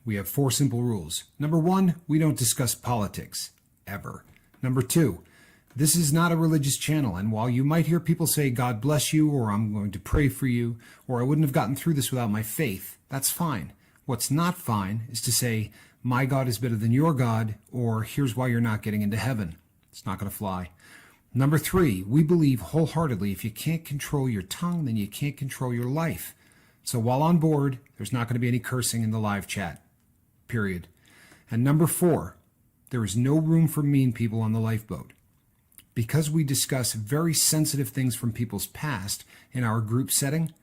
we have 4 simple rules. Number 1, we don't discuss politics, ever. Number 2, this is not a religious channel, and while you might hear people say, God bless you, or I'm going to pray for you, or I wouldn't have gotten through this without my faith, that's fine. What's not fine is to say, my God is better than your God, or here's why you're not getting into heaven. It's not going to fly. Number 3, we believe wholeheartedly if you can't control your tongue, then you can't control your life. So while on board, there's not going to be any cursing in the live chat, period. And number 4, there is no room for mean people on the lifeboat. Because we discuss very sensitive things from people's past in our group setting,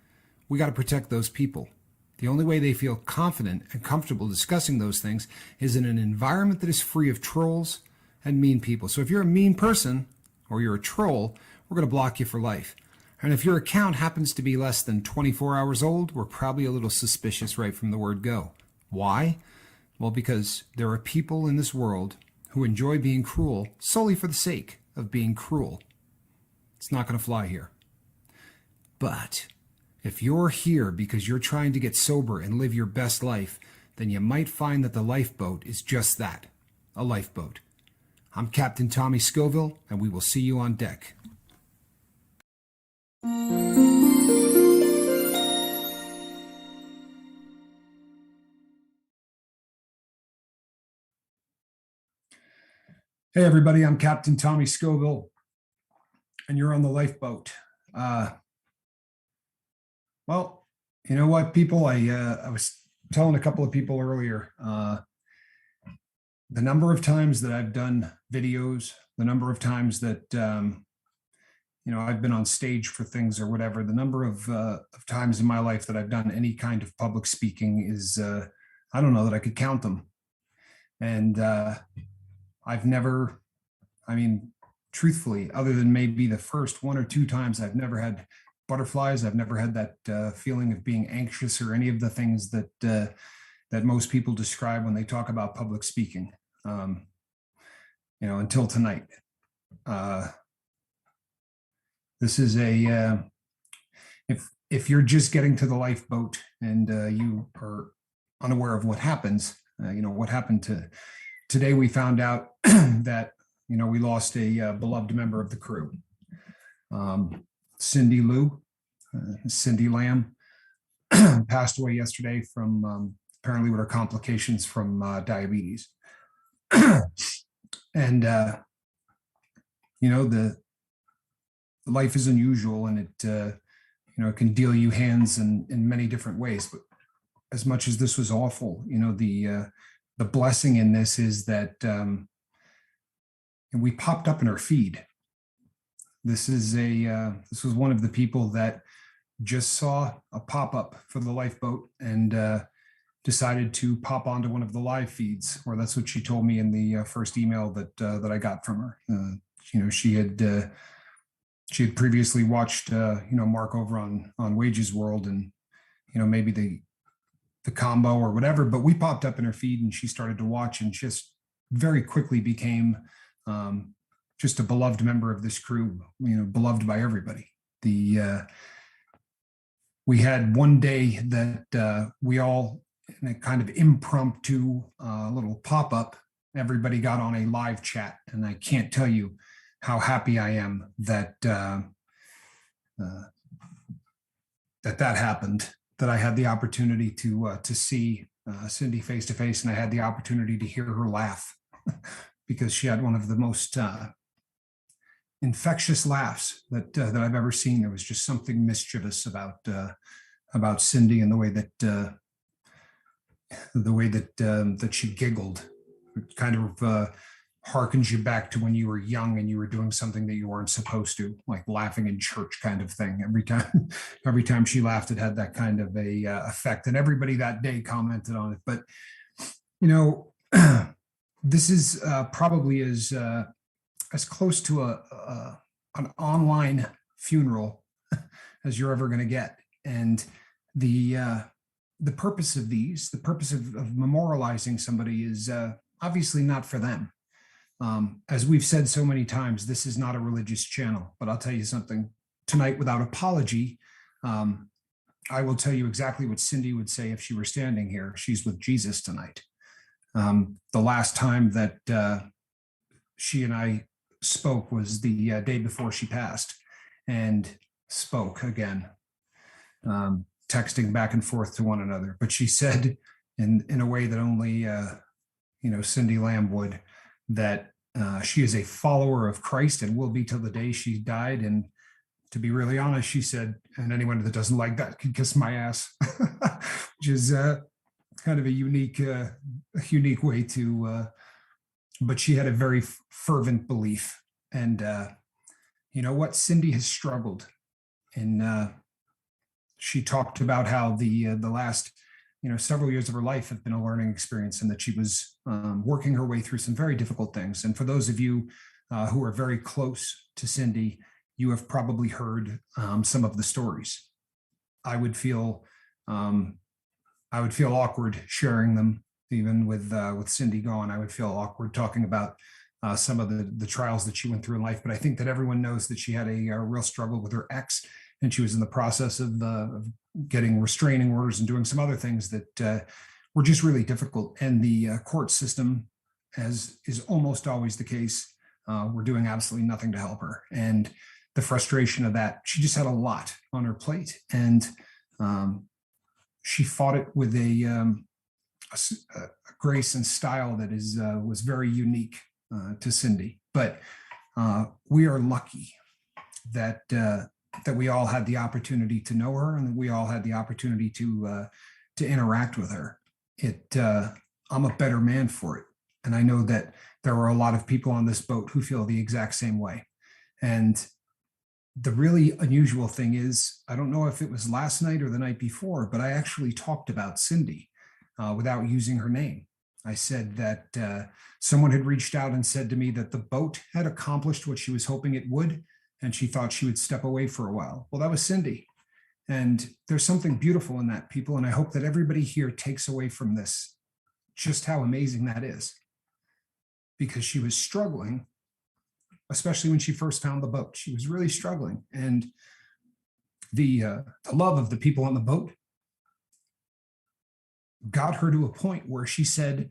we got to protect those people. The only way they feel confident and comfortable discussing those things is in an environment that is free of trolls and mean people. So if you're a mean person or you're a troll, we're going to block you for life. And if your account happens to be less than 24 hours old, we're probably a little suspicious right from the word go. Why? Well, because there are people in this world who enjoy being cruel solely for the sake of being cruel. It's not going to fly here. But if you're here because you're trying to get sober and live your best life, then you might find that the lifeboat is just that, a lifeboat. I'm Captain Tommy Scoville, and we will see you on deck. Hey everybody, I'm Captain Tommy Scoville, and you're on the lifeboat. Well, you know what, people, I was telling a couple of people earlier, the number of times that I've done videos, the number of times that, I've been on stage for things or whatever, the number of times in my life that I've done any kind of public speaking is, I don't know that I could count them. And I've never, truthfully, other than maybe the first 1 or 2 times, I've never had butterflies. I've never had that feeling of being anxious or any of the things that that most people describe when they talk about public speaking. Until tonight. This is a if you're just getting to the lifeboat and you are unaware of what happens, what happened to today, we found out that we lost a beloved member of the crew, Cindy Lamb, passed away yesterday from apparently with her complications from diabetes. And the life is unusual, and it it can deal you hands in many different ways. But as much as this was awful, the blessing in this is that we popped up in her feed. This was one of the people that just saw a pop-up for the lifeboat and decided to pop onto one of the live feeds, or that's what she told me in the first email that I got from her. She had previously watched Mark over on Wages World, and maybe the combo or whatever, but we popped up in her feed and she started to watch, and just very quickly became just a beloved member of this crew, beloved by everybody. We had one day that we all, in a kind of impromptu little pop-up, everybody got on a live chat, and I can't tell you how happy I am that that happened, that I had the opportunity to see Cindy face to face, and I had the opportunity to hear her laugh because she had one of the most infectious laughs that I've ever seen. There was just something mischievous about Cindy, and the way that she giggled. It kind of harkens you back to when you were young and you were doing something that you weren't supposed to, like laughing in church kind of thing. Every time she laughed, it had that kind of a effect, and everybody that day commented on it. But this is probably as close to an online funeral as you're ever going to get. And the purpose of these, the purpose of memorializing somebody is obviously not for them. As we've said so many times, this is not a religious channel, but I'll tell you something tonight without apology. I will tell you exactly what Cindy would say if she were standing here. She's with Jesus tonight. The last time that she and I spoke was the day before she passed, and spoke again, texting back and forth to one another. But she said in a way that only Cindy Lamb would, that she is a follower of Christ and will be till the day she died. And to be really honest, she said, and anyone that doesn't like that can kiss my ass, which is kind of a unique way to. But she had a very fervent belief, and you know what? Cindy has struggled, and she talked about how the last several years of her life have been a learning experience, and that she was working her way through some very difficult things. And for those of you who are very close to Cindy, you have probably heard some of the stories. I would feel awkward sharing them, even with Cindy gone. I would feel awkward talking about some of the trials that she went through in life. But I think that everyone knows that she had a real struggle with her ex, and she was in the process of getting restraining orders and doing some other things that were just really difficult. And the court system, as is almost always the case, were doing absolutely nothing to help her. And the frustration of that, she just had a lot on her plate, and she fought it with a grace and style that was very unique to Cindy. But we are lucky that we all had the opportunity to know her, and that we all had the opportunity to interact with her. I'm a better man for it, and I know that there are a lot of people on this boat who feel the exact same way. And the really unusual thing is, I don't know if it was last night or the night before, but I actually talked about Cindy without using her name. I said that someone had reached out and said to me that the boat had accomplished what she was hoping it would, and she thought she would step away for a while. Well, that was Cindy. And there's something beautiful in that, people. And I hope that everybody here takes away from this just how amazing that is. Because she was struggling, especially when she first found the boat. She was really struggling. And the love of the people on the boat got her to a point where she said,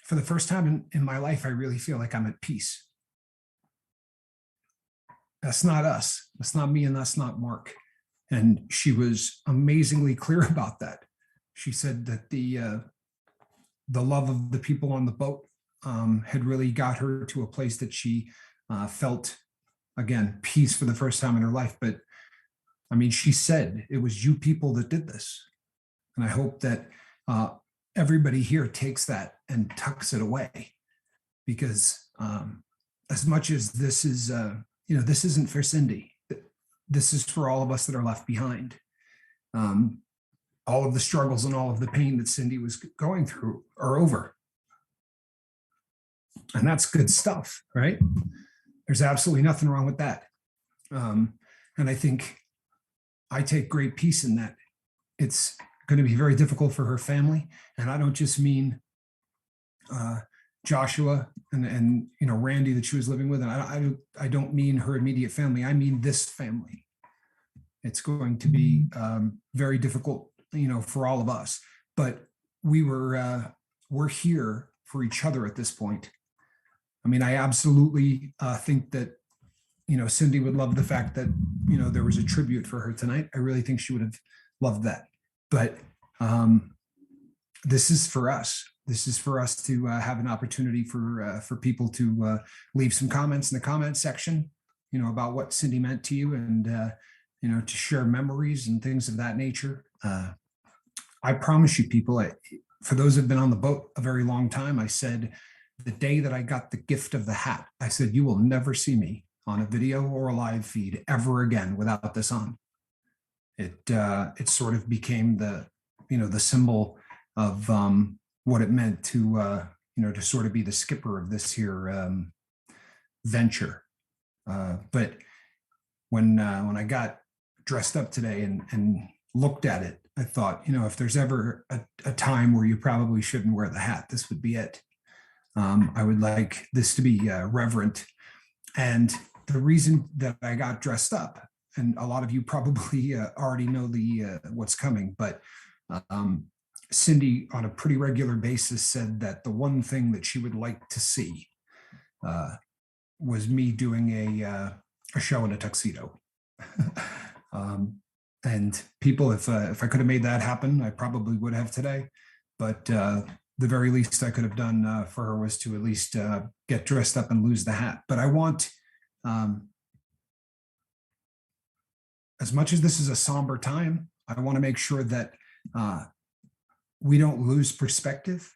for the first time in my life, I really feel like I'm at peace. That's not us. That's not me, and that's not Mark. And she was amazingly clear about that. She said that the love of the people on the boat had really got her to a place that she felt, again, peace for the first time in her life. But I mean, she said it was you people that did this. And I hope that everybody here takes that and tucks it away, because as much as this is, this isn't for Cindy. This is for all of us that are left behind. All of the struggles and all of the pain that Cindy was going through are over. And that's good stuff, right? There's absolutely nothing wrong with that. And I think I take great peace in that. It's going to be very difficult for her family. And I don't just mean Joshua and Randy that she was living with. And I don't mean her immediate family. I mean this family. It's going to be very difficult, for all of us. But we're here for each other at this point. I mean, I absolutely think that, Cindy would love the fact that, there was a tribute for her tonight. I really think she would have loved that. But this is for us. This is for us to have an opportunity for people to leave some comments in the comment section, about what Cindy meant to you, and, to share memories and things of that nature. I promise you, people, for those who've been on the boat a very long time, I said, the day that I got the gift of the hat, I said, you will never see me on a video or a live feed ever again without this on. It sort of became the symbol of what it meant to sort of be the skipper of this here venture. But when I got dressed up today and looked at it, I thought, if there's ever a time where you probably shouldn't wear the hat, this would be it. I would like this to be reverent. And the reason that I got dressed up and a lot of you probably already know the what's coming, but um, Cindy, on a pretty regular basis, said that the one thing that she would like to see was me doing a show in a tuxedo. um, and people, if I could have made that happen, I probably would have today. But the very least I could have done for her was to at least get dressed up and lose the hat. But I want, as much as this is a somber time, I want to make sure that we don't lose perspective.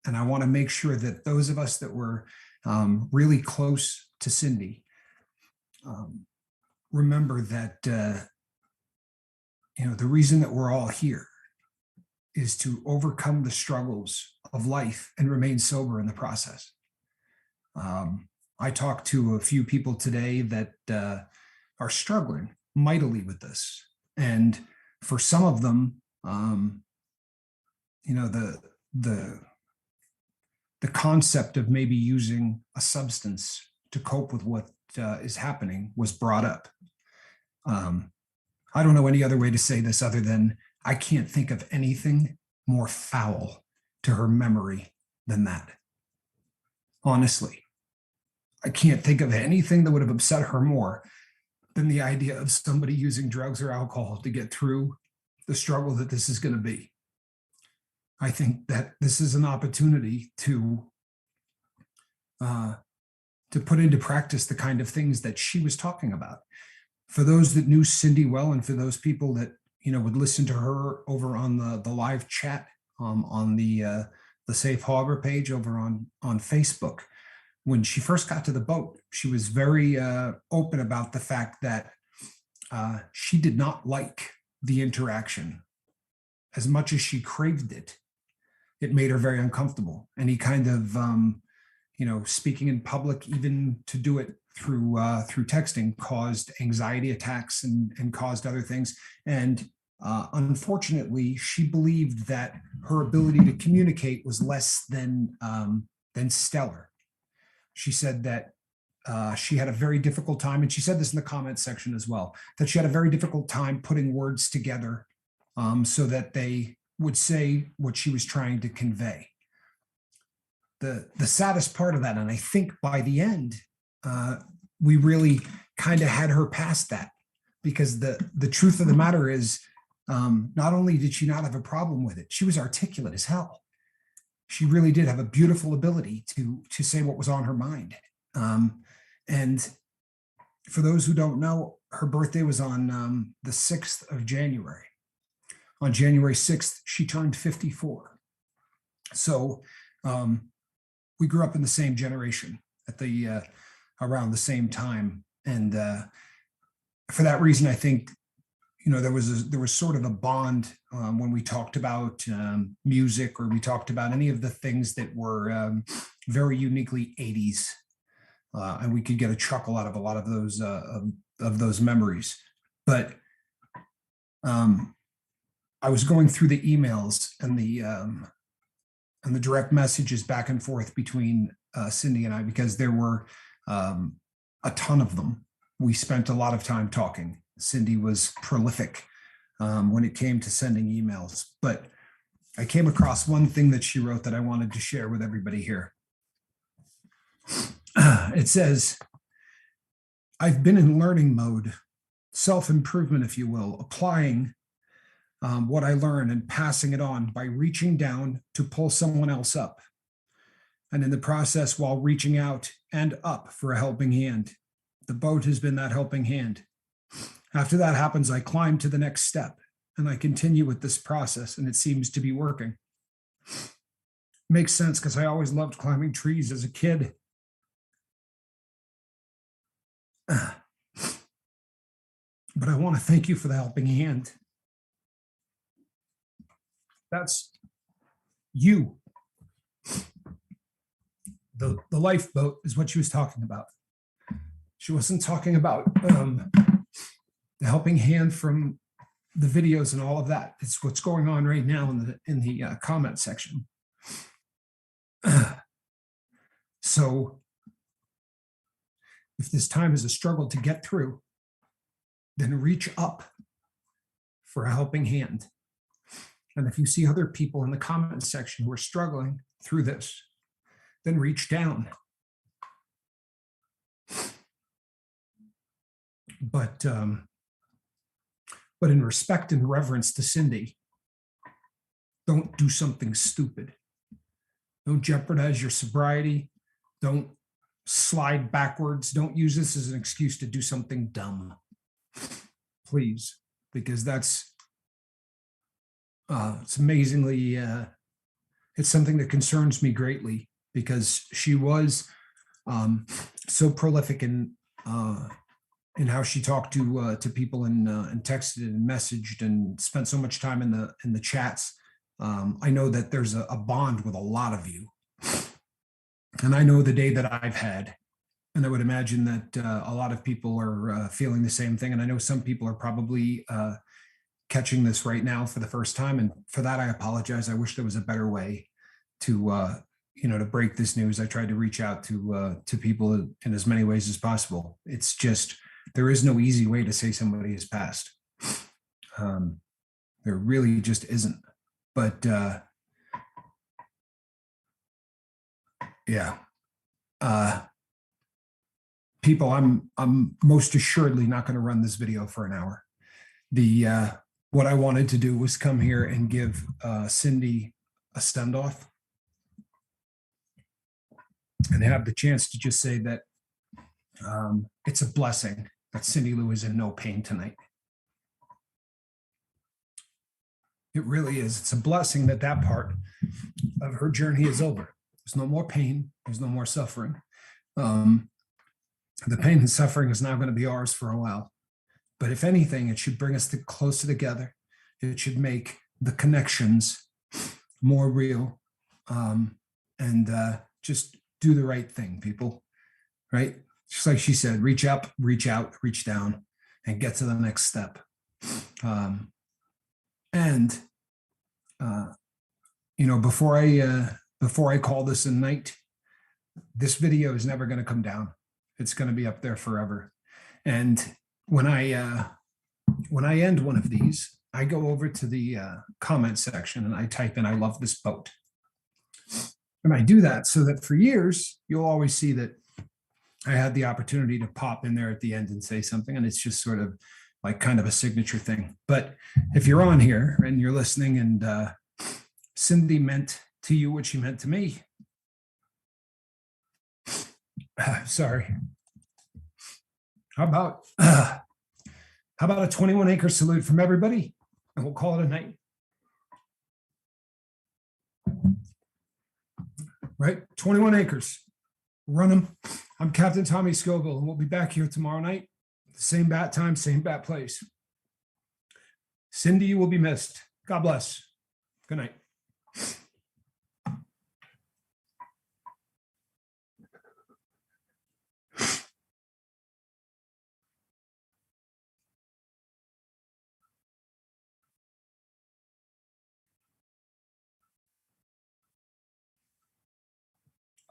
And I want to make sure that those of us that were really close to Cindy remember that the reason that we're all here is to overcome the struggles of life and remain sober in the process. I talked to a few people today that are struggling mightily with this, and for some of them, the concept of maybe using a substance to cope with what is happening was brought up. I don't know any other way to say this other than I can't think of anything more foul to her memory than that. Honestly, I can't think of anything that would have upset her more than the idea of somebody using drugs or alcohol to get through the struggle that this is going to be. I think that this is an opportunity to put into practice the kind of things that she was talking about. For those that knew Cindy well, and for those people that would listen to her over on the live chat on the Safe Harbor page over on Facebook, when she first got to the boat, she was very open about the fact that she did not like the interaction as much as she craved it. It made her very uncomfortable. Any kind of, speaking in public, even to do it through texting, caused anxiety attacks and caused other things. And unfortunately, she believed that her ability to communicate was less than stellar. She said that she had a very difficult time, and she said this in the comment section as well, that she had a very difficult time putting words together so that they would say what she was trying to convey. The saddest part of that, and I think by the end, we really kind of had her past that, because the truth of the matter is, not only did she not have a problem with it, she was articulate as hell. She really did have a beautiful ability to say what was on her mind. And for those who don't know, her birthday was on the 6th of January. On January 6th, she turned 54. So we grew up in the same generation at the around the same time. And for that reason, I think, there was sort of a bond when we talked about music, or we talked about any of the things that were very uniquely 80s. And we could get a chuckle out of a lot of those memories. But I was going through the emails and the direct messages back and forth between Cindy and I, because there were a ton of them. We spent a lot of time talking. Cindy was prolific when it came to sending emails, but I came across one thing that she wrote that I wanted to share with everybody here. It says, "I've been in learning mode, self-improvement, if you will, applying what I learn and passing it on by reaching down to pull someone else up. And in the process, while reaching out and up for a helping hand, the boat has been that helping hand. After that happens, I climb to the next step and I continue with this process, and it seems to be working." Makes sense, because I always loved climbing trees as a kid. But I want to thank you for the helping hand. That's you. The lifeboat is what she was talking about. She wasn't talking about the helping hand from the videos and all of that. It's what's going on right now in the comment section. So if this time is a struggle to get through, then reach up for a helping hand. And if you see other people in the comment section who are struggling through this, then reach down. But in respect and reverence to Cindy, don't do something stupid. Don't jeopardize your sobriety. Don't slide backwards. Don't use this as an excuse to do something dumb. Please, because that's it's amazingly, it's something that concerns me greatly, because she was so prolific in how she talked to people and texted and messaged and spent so much time in the chats. I know that there's a bond with a lot of you, and I know the day that I've had, and I would imagine that a lot of people are feeling the same thing. And I know some people are probably catching this right now for the first time, and for that I apologize. I wish there was a better way to to break this news. I tried to reach out to people in as many ways as possible. It's just, there is no easy way to say somebody has passed. There really just isn't. But yeah, people, I'm most assuredly not going to run this video for an hour. What I wanted to do was come here and give Cindy a send-off and have the chance to just say that it's a blessing that Cindy Lou is in no pain tonight. It really is. It's a blessing that that part of her journey is over. There's no more pain. There's no more suffering. The pain and suffering is now going to be ours for a while. But if anything, it should bring us closer together. It should make the connections more real. And just do the right thing, people. Right? Just like she said, reach up, reach out, reach down, and get to the next step. Before I call this a night, this video is never going to come down. It's going to be up there forever. And when I end one of these, I go over to the comment section and I type in, "I love this boat." And I do that so that for years, you'll always see that I had the opportunity to pop in there at the end and say something. And it's just sort of like kind of a signature thing. But if you're on here and you're listening and Cindy meant to you what she meant to me, sorry. How about a 21 acre salute from everybody? And we'll call it a night. Right? 21 acres. Run them. I'm Captain Tommy Scoville, and we'll be back here tomorrow night. Same bat time, same bat place. Cindy, you will be missed. God bless. Good night.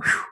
Whew.